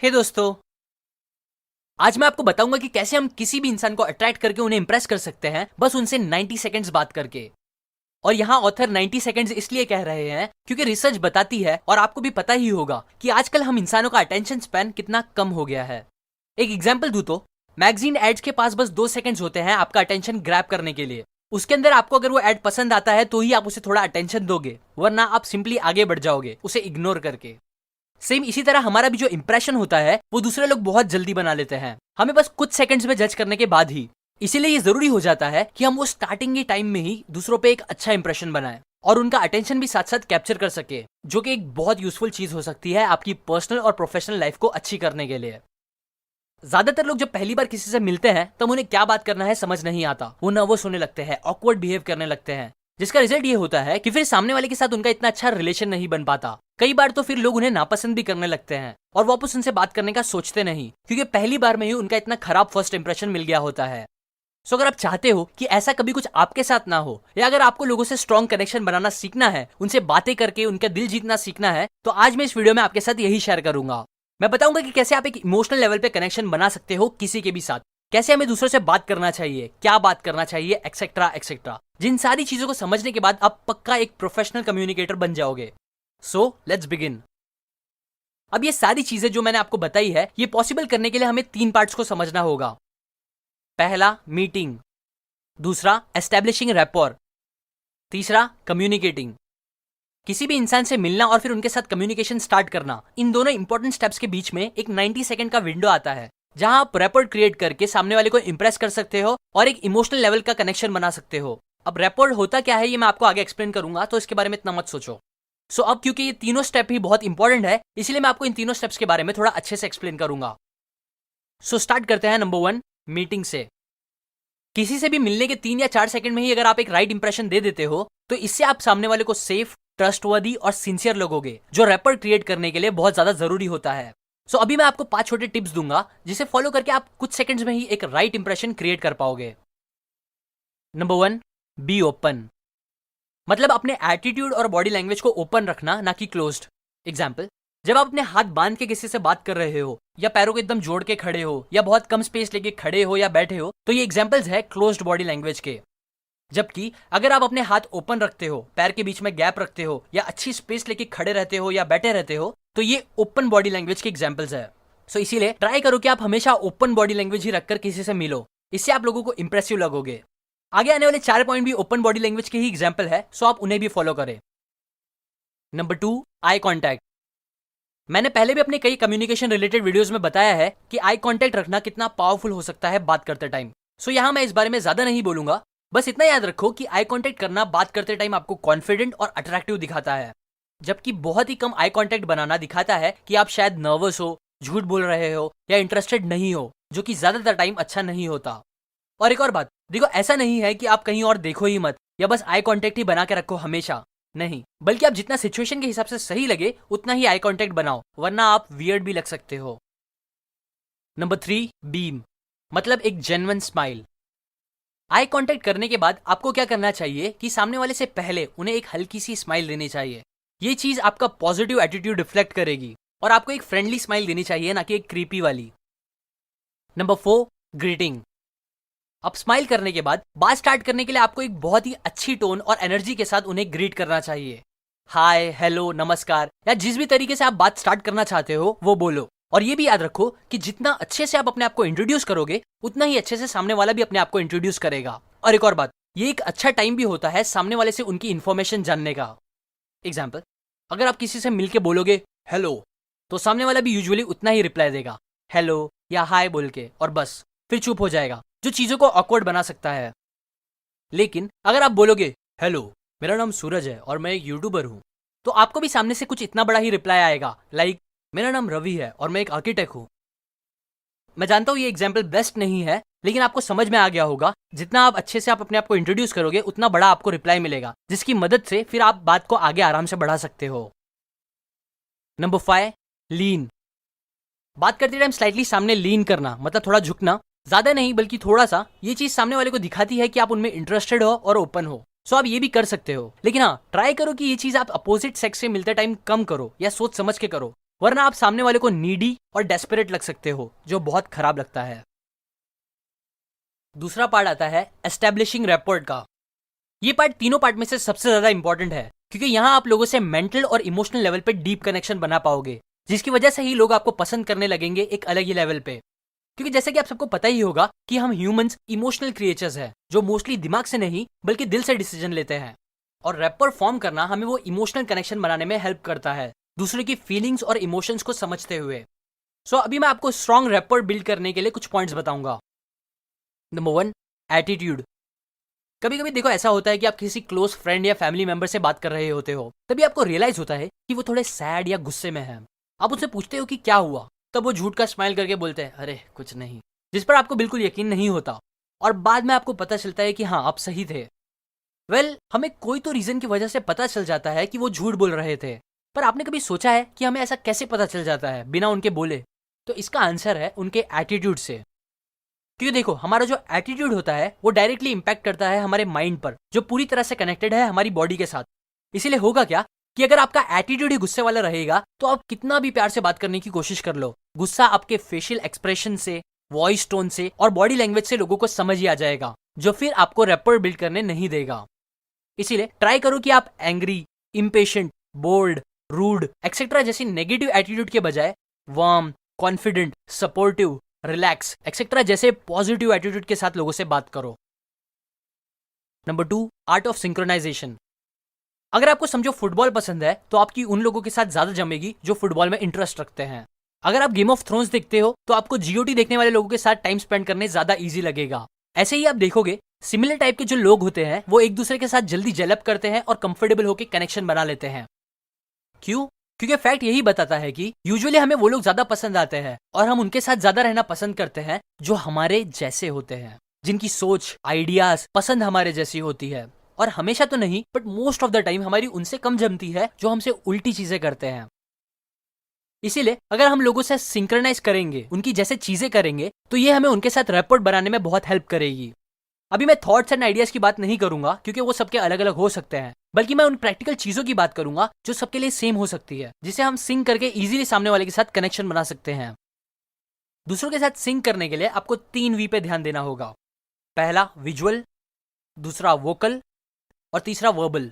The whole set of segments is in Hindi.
हे दोस्तों, आज मैं आपको बताऊंगा कि कैसे हम किसी भी इंसान को अट्रैक्ट करके उन्हें इंप्रेस कर सकते हैं बस उनसे 90 सेकंड्स बात करके। और यहाँ ऑथर 90 सेकंड्स इसलिए कह रहे हैं क्योंकि रिसर्च बताती है और आपको भी पता ही होगा कि आजकल हम इंसानों का अटेंशन स्पैन कितना कम हो गया है। एक एग्जाम्पल दूं तो मैगजीन एड्स के पास बस 2 सेकंड्स होते हैं आपका अटेंशन ग्रैब करने के लिए। उसके अंदर आपको अगर वो एड पसंद आता है तो ही आप उसे थोड़ा अटेंशन दोगे, वरना आप सिंपली आगे बढ़ जाओगे उसे इग्नोर करके। सेम इसी तरह हमारा भी जो इंप्रेशन होता है वो दूसरे लोग बहुत जल्दी बना लेते हैं, हमें बस कुछ सेकंड्स में जज करने के बाद ही। इसीलिए ये जरूरी हो जाता है कि हम वो स्टार्टिंग के टाइम में ही दूसरों पे एक अच्छा इंप्रेशन बनाएं और उनका अटेंशन भी साथ साथ कैप्चर कर सके, जो कि एक बहुत यूजफुल चीज हो सकती है आपकी पर्सनल और प्रोफेशनल लाइफ को अच्छी करने के लिए। ज्यादातर लोग जब पहली बार किसी से मिलते हैं तब उन्हें क्या बात करना है समझ नहीं आता, वो नर्वस होने लगते हैं, ऑकवर्ड बिहेव करने लगते हैं, जिसका रिजल्ट ये होता है कि फिर सामने वाले के साथ उनका इतना अच्छा रिलेशन नहीं बन पाता। कई बार तो फिर लोग उन्हें नापसंद भी करने लगते हैं और वापस उनसे बात करने का सोचते नहीं, क्योंकि पहली बार में ही उनका इतना खराब फर्स्ट इंप्रेशन मिल गया होता है। सो अगर आप चाहते हो कि ऐसा कभी कुछ आपके साथ ना हो, या अगर आपको लोगों से स्ट्रॉन्ग कनेक्शन बनाना सीखना है, उनसे बातें करके उनका दिल जीतना सीखना है, तो आज मैं इस वीडियो में आपके साथ यही शेयर करूंगा। मैं बताऊंगा कि कैसे आप एक इमोशनल लेवल पे कनेक्शन बना सकते हो किसी के भी साथ, कैसे हमें दूसरों से बात करना चाहिए, क्या बात करना चाहिए, एक्सेट्रा एक्सेट्रा। जिन सारी चीजों को समझने के बाद आप पक्का एक प्रोफेशनल कम्युनिकेटर बन जाओगे। So let's begin. अब ये सारी चीजें जो मैंने आपको बताई है, ये पॉसिबल करने के लिए हमें 3 पार्ट्स को समझना होगा। पहला मीटिंग, दूसरा एस्टेब्लिशिंग रैपोर, तीसरा कम्युनिकेटिंग। किसी भी इंसान से मिलना और फिर उनके साथ कम्युनिकेशन स्टार्ट करना, इन दोनों इंपॉर्टेंट स्टेप्स के बीच में एक 90 सेकंड का विंडो आता है, जहां आप रैपोर्ट क्रिएट करके सामने वाले को इंप्रेस कर सकते हो और एक इमोशनल लेवल का कनेक्शन बना सकते हो। अब रैपोर्ट होता क्या है ये मैं आपको आगे एक्सप्लेन करूंगा, तो इसके बारे में इतना मत सोचो। सो अब क्योंकि ये तीनों स्टेप ही बहुत इंपॉर्टेंट है, इसलिए मैं आपको इन तीनों स्टेप्स के बारे में थोड़ा अच्छे से एक्सप्लेन करूंगा। सो स्टार्ट करते हैं नंबर 1, मीटिंग से। किसी से भी मिलने के 3 या 4 सेकंड में ही अगर आप एक राइट इंप्रेशन दे देते हो, तो इससे आप सामने वाले को सेफ, ट्रस्टवर्दी और सिंसियर लगोगे, जो रैपर क्रिएट करने के लिए बहुत ज्यादा जरूरी होता है। सो अभी मैं आपको 5 छोटे टिप्स दूंगा, जिसे फॉलो करके आप कुछ सेकंड्स में ही एक राइट इंप्रेशन क्रिएट कर पाओगे। Number 1, be open. मतलब अपने एटीट्यूड और बॉडी लैंग्वेज को ओपन रखना, ना कि क्लोज्ड। एग्जाम्पल, जब आप अपने हाथ बांध के किसी से बात कर रहे हो, या पैरों को एकदम जोड़ के खड़े हो, या बहुत कम स्पेस लेके खड़े हो या बैठे हो, तो ये एग्जाम्पल्स है क्लोज्ड बॉडी लैंग्वेज के। जबकि अगर आप अपने हाथ ओपन रखते हो, पैर के बीच में गैप रखते हो, या अच्छी स्पेस लेके खड़े रहते हो या बैठे रहते हो, तो ये ओपन बॉडी लैंग्वेज के एग्जाम्पल्स है। सो इसीलिए ट्राई करो कि आप हमेशा ओपन बॉडी लैंग्वेज ही रखकर किसी से मिलो, इससे आप लोगों को इंप्रेसिव लगोगे। आगे आने वाले 4 पॉइंट भी ओपन बॉडी लैंग्वेज के ही एग्जाम्पल है, सो आप उन्हें भी फॉलो करें। Number 2, eye contact. मैंने पहले भी अपने कई कम्युनिकेशन रिलेटेड वीडियोस में बताया है कि आई कॉन्टैक्ट रखना कितना पावरफुल हो सकता है बात करते टाइम। सो यहां मैं इस बारे में ज्यादा नहीं बोलूंगा, बस इतना याद रखो कि आई कॉन्टैक्ट करना बात करते टाइम आपको कॉन्फिडेंट और अट्रैक्टिव दिखाता है, जबकि बहुत ही कम आई कॉन्टैक्ट बनाना दिखाता है कि आप शायद नर्वस हो, झूठ बोल रहे हो या इंटरेस्टेड नहीं हो, जो कि ज्यादातर टाइम अच्छा नहीं होता। और एक और बात, देखो ऐसा नहीं है कि आप कहीं और देखो ही मत, या बस आई कॉन्टैक्ट ही बना के रखो हमेशा, नहीं, बल्कि आप जितना सिचुएशन के हिसाब से सही लगे उतना ही आई कॉन्टैक्ट बनाओ, वरना आप वियर्ड भी लग सकते हो। Number 3, beam. मतलब एक जेन्युइन स्माइल। आई कांटेक्ट करने के बाद आपको क्या करना चाहिए कि सामने वाले से पहले उन्हें एक हल्की सी स्माइल देनी चाहिए। ये चीज आपका पॉजिटिव एटीट्यूड रिफ्लेक्ट करेगी, और आपको एक फ्रेंडली स्माइल देनी चाहिए, ना कि एक क्रीपी वाली। Number 4, greeting. अब स्माइल करने के बाद बात स्टार्ट करने के लिए आपको एक बहुत ही अच्छी टोन और एनर्जी के साथ उन्हें ग्रीट करना चाहिए। हाय, हेलो, नमस्कार, या जिस भी तरीके से आप बात स्टार्ट करना चाहते हो वो बोलो। और ये भी याद रखो कि जितना अच्छे से आप अपने आप को इंट्रोड्यूस करोगे, उतना ही अच्छे से सामने वाला भी अपने आप को इंट्रोड्यूस करेगा। और एक और बात, ये एक अच्छा टाइम भी होता है सामने वाले से उनकी इन्फॉर्मेशन जानने का। एग्जाम्पल, अगर आप किसी से मिलके बोलोगे हेलो, तो सामने वाला भी यूजुअली उतना ही रिप्लाई देगा, हेलो या हाय बोल के, और बस फिर चुप हो जाएगा, जो चीजों को ऑकवर्ड बना सकता है। लेकिन अगर आप बोलोगे हेलो, मेरा नाम सूरज है और मैं एक यूट्यूबर हूं, तो आपको भी सामने से कुछ इतना बड़ा ही रिप्लाई आएगा, लाइक मेरा नाम रवि है और मैं एक आर्किटेक्ट हूं। मैं जानता हूं ये एग्जाम्पल बेस्ट नहीं है, लेकिन आपको समझ में आ गया होगा, जितना आप अच्छे से आप अपने आप को इंट्रोड्यूस करोगे उतना बड़ा आपको रिप्लाई मिलेगा, जिसकी मदद से फिर आप बात को आगे आराम से बढ़ा सकते हो। नंबर 5, लीन। बात करते टाइम स्लाइटली सामने लीन करना, मतलब थोड़ा झुकना, ज्यादा नहीं बल्कि थोड़ा सा। ये चीज सामने वाले को दिखाती है कि आप उनमें इंटरेस्टेड हो और ओपन हो। सो आप ये भी कर सकते हो, लेकिन हाँ, ट्राई करो कि ये चीज आप अपोजिट सेक्स से मिलते टाइम कम करो या सोच समझ के करो, वरना आप सामने वाले को नीडी और डेस्परेट लग सकते हो, जो बहुत खराब लगता है। दूसरा पार्ट आता है एस्टेब्लिशिंग रैपोर्ट का। ये पार्ट तीनों पार्ट में से सबसे ज्यादा इंपॉर्टेंट है, क्योंकि यहाँ आप लोगों से मेंटल और इमोशनल लेवल पे डीप कनेक्शन बना पाओगे, जिसकी वजह से ही लोग आपको पसंद करने लगेंगे एक अलग ही लेवल पे। क्योंकि जैसे कि आप सबको पता ही होगा कि हम ह्यूमंस इमोशनल क्रिएचर्स हैं, जो मोस्टली दिमाग से नहीं बल्कि दिल से डिसीजन लेते हैं। और रैपर फॉर्म करना हमें वो इमोशनल कनेक्शन बनाने में हेल्प करता है, दूसरे की फीलिंग्स और इमोशंस को समझते हुए। सो अभी मैं आपको स्ट्रॉन्ग रैपर बिल्ड करने के लिए कुछ पॉइंट्स बताऊंगा। Number 1, attitude. कभी कभी देखो ऐसा होता है कि आप किसी क्लोज फ्रेंड या फैमिली मेंबर से बात कर रहे होते हो, तभी आपको रियलाइज होता है कि वो थोड़े सैड या गुस्से में है। आप उससे पूछते हो कि क्या हुआ, तब वो झूठ का स्माइल करके बोलते हैं अरे कुछ नहीं, जिस पर आपको बिल्कुल यकीन नहीं होता। और बाद में आपको पता चलता है कि हाँ आप सही थे। हमें कोई तो रीजन की वजह से पता चल जाता है कि वो झूठ बोल रहे थे, पर आपने कभी सोचा है कि हमें ऐसा कैसे पता चल जाता है बिना उनके बोले? तो इसका आंसर है उनके एटीट्यूड से। क्योंकि देखो हमारा जो एटीट्यूड होता है वो डायरेक्टली इंपैक्ट करता है हमारे माइंड पर, जो पूरी तरह से कनेक्टेड है हमारी बॉडी के साथ। इसीलिए होगा क्या कि अगर आपका एटीट्यूड ही गुस्से वाला रहेगा तो आप कितना भी प्यार से बात करने की कोशिश कर लो, गुस्सा आपके फेशियल एक्सप्रेशन से, वॉइस टोन से और बॉडी लैंग्वेज से लोगों को समझ ही आ जाएगा, जो फिर आपको रैपर बिल्ड करने नहीं देगा। इसीलिए ट्राई करो कि आप angry, impatient, bold, rude etcetera जैसी नेगेटिव एटीट्यूड के बजाय warm, confident, supportive, relax etcetera जैसे पॉजिटिव एटीट्यूड के साथ लोगों से बात करो। Number 2, art of synchronisation. अगर आपको समझो फुटबॉल पसंद है तो आपकी उन लोगों के साथ ज्यादा जमेगी जो फुटबॉल में इंटरेस्ट रखते हैं। अगर आप गेम ऑफ थ्रोन्स देखते हो तो आपको जीओटी देखने वाले लोगों के साथ टाइम स्पेंड करने ज्यादा इजी लगेगा। ऐसे ही आप देखोगे सिमिलर टाइप के जो लोग होते हैं वो एक दूसरे के साथ जल्दी जेलअप करते हैं और कंफर्टेबल होकर कनेक्शन बना लेते हैं। क्यों? क्योंकि फैक्ट यही बताता है कि यूजुअली हमें वो लोग ज्यादा पसंद आते हैं और हम उनके साथ ज्यादा रहना पसंद करते हैं जो हमारे जैसे होते हैं, जिनकी सोच, आइडियाज, पसंद हमारे जैसी होती है। और हमेशा तो नहीं but most of the time हमारी उनसे कम जमती है जो हमसे उल्टी चीजें करते हैं। इसीलिए अगर हम लोगों से सिंक्रोनाइज करेंगे, उनकी जैसे चीजें करेंगे, तो ये हमें उनके साथ रैपर बनाने में बहुत हेल्प करेगी। अभी मैं थॉट्स एंड आइडियाज की बात नहीं करूंगा क्योंकि वो सबके अलग अलग हो सकते हैं, बल्कि मैं उन प्रैक्टिकल चीजों की बात करूंगा जो सबके लिए सेम हो सकती है, जिसे हम सिंक करके इजीली सामने वाले के साथ कनेक्शन बना सकते हैं। दूसरों के साथ सिंक करने के लिए आपको 3 वी पे ध्यान देना होगा। पहला विजुअल, दूसरा वोकल और तीसरा वर्बल।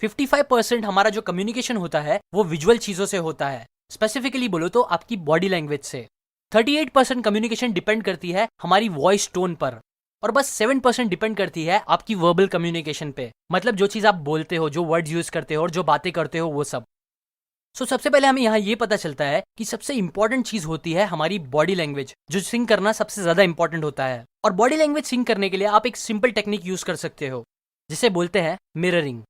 55% हमारा जो कम्युनिकेशन होता है वो विजुअल चीजों से होता है, स्पेसिफिकली बोलो तो आपकी बॉडी लैंग्वेज से। 38% कम्युनिकेशन डिपेंड करती है हमारी वॉइस टोन पर, और बस 7% डिपेंड करती है आपकी वर्बल कम्युनिकेशन पे, मतलब जो चीज आप बोलते हो, जो वर्ड्स यूज करते हो और जो बातें करते हो वो सब। सबसे पहले हमें यहाँ ये पता चलता है कि सबसे इंपॉर्टेंट चीज होती है हमारी बॉडी लैंग्वेज, जो सिंक करना सबसे ज्यादा इंपॉर्टेंट होता है। और बॉडी लैंग्वेज सिंक करने के लिए आप एक सिंपल टेक्निक यूज कर सकते हो, जिसे बोलते हैं मिररिंग।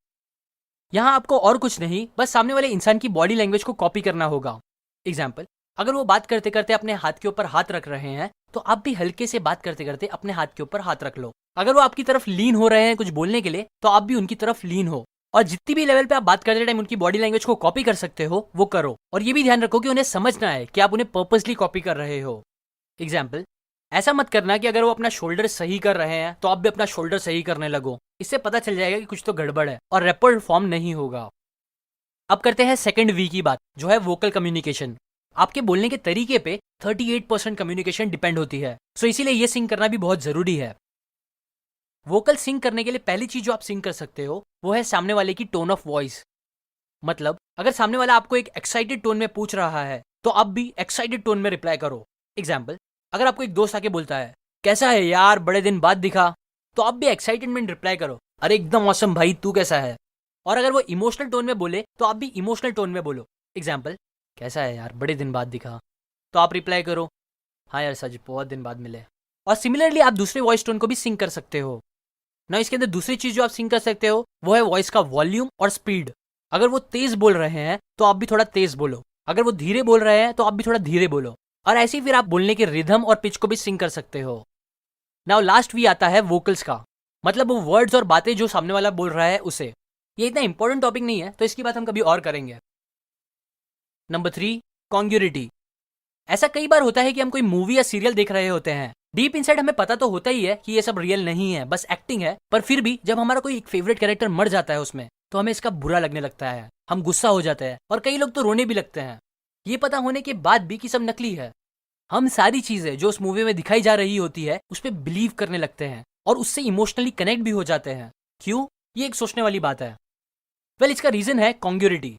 यहाँ आपको और कुछ नहीं, बस सामने वाले इंसान की बॉडी लैंग्वेज को कॉपी करना होगा। एग्जाम्पल, अगर वो बात करते करते अपने हाथ के ऊपर हाथ रख रहे हैं तो आप भी हल्के से बात करते करते अपने हाथ के ऊपर हाथ रख लो। अगर वो आपकी तरफ लीन हो रहे हैं कुछ बोलने के लिए तो आप भी उनकी तरफ लीन हो, और जितनी भी लेवल पे आप बात करते टाइम उनकी बॉडी लैंग्वेज को कॉपी कर सकते हो वो करो। और ये भी ध्यान रखो कि उन्हें समझना है कि आप उन्हें पर्पसली कॉपी कर रहे हो। एग्जाम्पल, ऐसा मत करना कि अगर वो अपना शोल्डर सही कर रहे हैं तो आप भी अपना शोल्डर सही करने लगो, इससे पता चल जाएगा कि कुछ तो गड़बड़ है और रैपर फॉर्म नहीं होगा। अब करते हैं सेकंड वी की बात, जो है वोकल कम्युनिकेशन। आपके बोलने के तरीके पे 38% कम्युनिकेशन डिपेंड होती है, सो इसीलिए ये सिंक करना भी बहुत जरूरी है। वोकल सिंक करने के लिए पहली चीज जो आप सिंक कर सकते हो वो है सामने वाले की टोन ऑफ वॉइस। मतलब अगर सामने वाला आपको एक एक्साइटेड टोन में पूछ रहा है तो आप भी एक्साइटेड टोन में रिप्लाई करो। एग्जाम्पल, अगर आपको एक दोस्त आके बोलता है कैसा है यार बड़े दिन बाद दिखा, तो आप भी एक्साइटेड में रिप्लाई करो अरे एकदम ऑसम भाई, तू कैसा है। और अगर वो इमोशनल टोन में बोले तो आप भी इमोशनल टोन में बोलो। एग्जाम्पल, कैसा है यार बड़े दिन बाद दिखा, तो आप रिप्लाई करो हाँ यार सच बहुत दिन बाद मिले। और सिमिलरली आप दूसरे वॉइस टोन को भी सिंक कर सकते हो ना। इसके अंदर दूसरी चीज जो आप सिंक कर सकते हो वो है वॉइस का वॉल्यूम और स्पीड। अगर वो तेज बोल रहे हैं तो आप भी थोड़ा तेज बोलो, अगर वो धीरे बोल रहे हैं तो आप भी थोड़ा धीरे बोलो, और ऐसे ही फिर आप बोलने के रिदम और पिच को भी सिंक कर सकते हो। नाउ लास्ट वी आता है वोकल्स का, मतलब वो वर्ड्स और बातें जो सामने वाला बोल रहा है उसे। ये इतना इंपॉर्टेंट टॉपिक नहीं है तो इसकी बात हम कभी और करेंगे। नंबर 3, कॉन्ग्यूरिटी। ऐसा कई बार होता है कि हम कोई मूवी या सीरियल देख रहे होते हैं, डीप इनसाइड हमें पता तो होता ही है कि ये सब रियल नहीं है, बस एक्टिंग है, पर फिर भी जब हमारा कोई एक फेवरेट कैरेक्टर मर जाता है उसमें तो हमें इसका बुरा लगने लगता है, हम गुस्सा हो जाते हैं और कई लोग तो रोने भी लगते हैं। ये पता होने के बाद भी कि सब नकली है। हम सारी चीजें जो उस मूवी में दिखाई जा रही होती है उस पर बिलीव करने लगते हैं और उससे इमोशनली कनेक्ट भी हो जाते हैं। क्यों? ये एक सोचने वाली बात है। इसका रीजन है कॉन्ग्यूरिटी।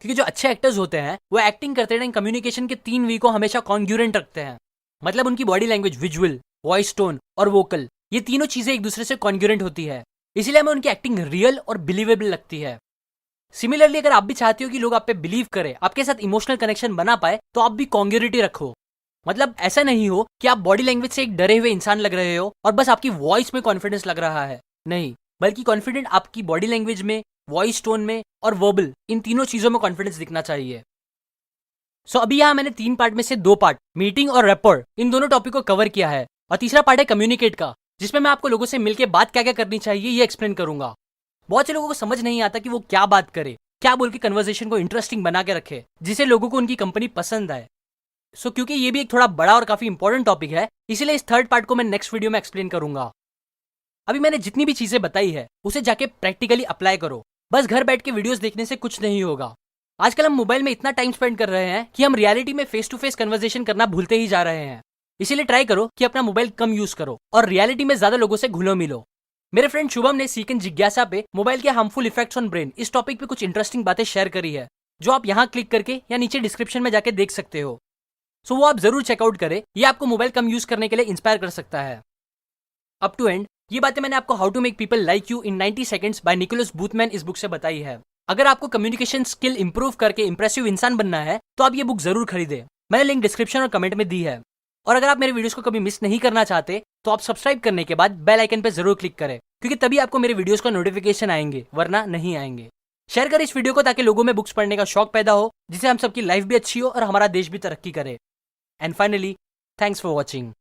क्योंकि जो अच्छे एक्टर्स होते हैं वो एक्टिंग करते टाइम कम्युनिकेशन के 3 वी को हमेशा कॉन्ग्यूरेंट रखते हैं। मतलब उनकी body language, visual, voice tone और वोकल, ये तीनों चीजें एक दूसरे से कॉन्ग्यूरेंट होती है। इसीलिए हमें उनकी एक्टिंग रियल और बिलीवेबल लगती है। सिमिलरली अगर आप भी चाहते हो कि लोग आप पे बिलीव करें, आपके साथ इमोशनल कनेक्शन बना पाए, तो आप भी कॉन्ग्यूरिटी रखो। मतलब ऐसा नहीं हो कि आप बॉडी लैंग्वेज से एक डरे हुए इंसान लग रहे हो और बस आपकी वॉइस में कॉन्फिडेंस लग रहा है। नहीं, बल्कि कॉन्फिडेंट आपकी बॉडी लैंग्वेज में, वॉइस टोन में और वर्बल, इन तीनों चीजों में कॉन्फिडेंस दिखना चाहिए। अभी यहाँ मैंने 3 पार्ट में से 2 पार्ट, मीटिंग और रैपर, इन दोनों टॉपिक को कवर किया है। और तीसरा पार्ट है कम्युनिकेट का, जिसमें मैं आपको लोगों से मिलकर बात क्या क्या करनी चाहिए ये एक्सप्लेन करूंगा। बहुत से लोगों को समझ नहीं आता कि वो क्या बात करे, क्या बोल के कन्वर्सेशन को इंटरेस्टिंग बना के रखे, जिससे लोगों को उनकी कंपनी पसंद आए। क्योंकि ये भी एक थोड़ा बड़ा और काफी इंपॉर्टेंट टॉपिक है, इसीलिए इस 3rd पार्ट को मैं नेक्स्ट वीडियो में एक्सप्लेन करूंगा। अभी मैंने जितनी भी चीजें बताई है उसे जाके प्रैक्टिकली अप्लाई करो। बस घर बैठ के वीडियोस देखने से कुछ नहीं होगा। आजकल हम मोबाइल में इतना टाइम स्पेंड कर रहे हैं कि हम रियलिटी में फेस टू फेस कन्वर्सेशन करना भूलते ही जा रहे हैं। इसीलिए ट्राई करो कि अपना मोबाइल कम यूज करो और रियलिटी में ज्यादा लोगों से घुलो मिलो। मेरे फ्रेंड शुभम ने सीक एंड जिज्ञासा पे मोबाइल के हार्मफुल इफेक्ट्स ऑन ब्रेन इस टॉपिक पे कुछ इंटरेस्टिंग बातें शेयर करी है, जो आप यहाँ क्लिक करके या नीचे डिस्क्रिप्शन में जाके देख सकते हो। वो आप जरूर चेकआउट करें, ये आपको मोबाइल कम यूज करने के लिए इंस्पायर कर सकता है। अप टू एंड ये बातें मैंने आपको how to make people like you in 90 seconds by Nicholas Boothman इस बुक से बताई है। अगर आपको कम्युनिकेशन स्किल इंप्रूव करके इंप्रेसिव इंसान बनना है तो आप ये बुक जरूर खरीदें। मैंने लिंक डिस्क्रिप्शन और कमेंट में दी है। और अगर आप मेरे वीडियोस को कभी मिस नहीं करना चाहते तो आप सब्सक्राइब करने के बाद बेल आइकन पे जरूर क्लिक करें, क्योंकि तभी आपको मेरे वीडियोस का नोटिफिकेशन आएंगे, वरना नहीं आएंगे। शेयर करें इस वीडियो को ताकि लोगों में बुक्स पढ़ने का शौक पैदा हो, जिससे हम सबकी लाइफ भी अच्छी हो और हमारा देश भी तरक्की करे। And finally, thanks for watching.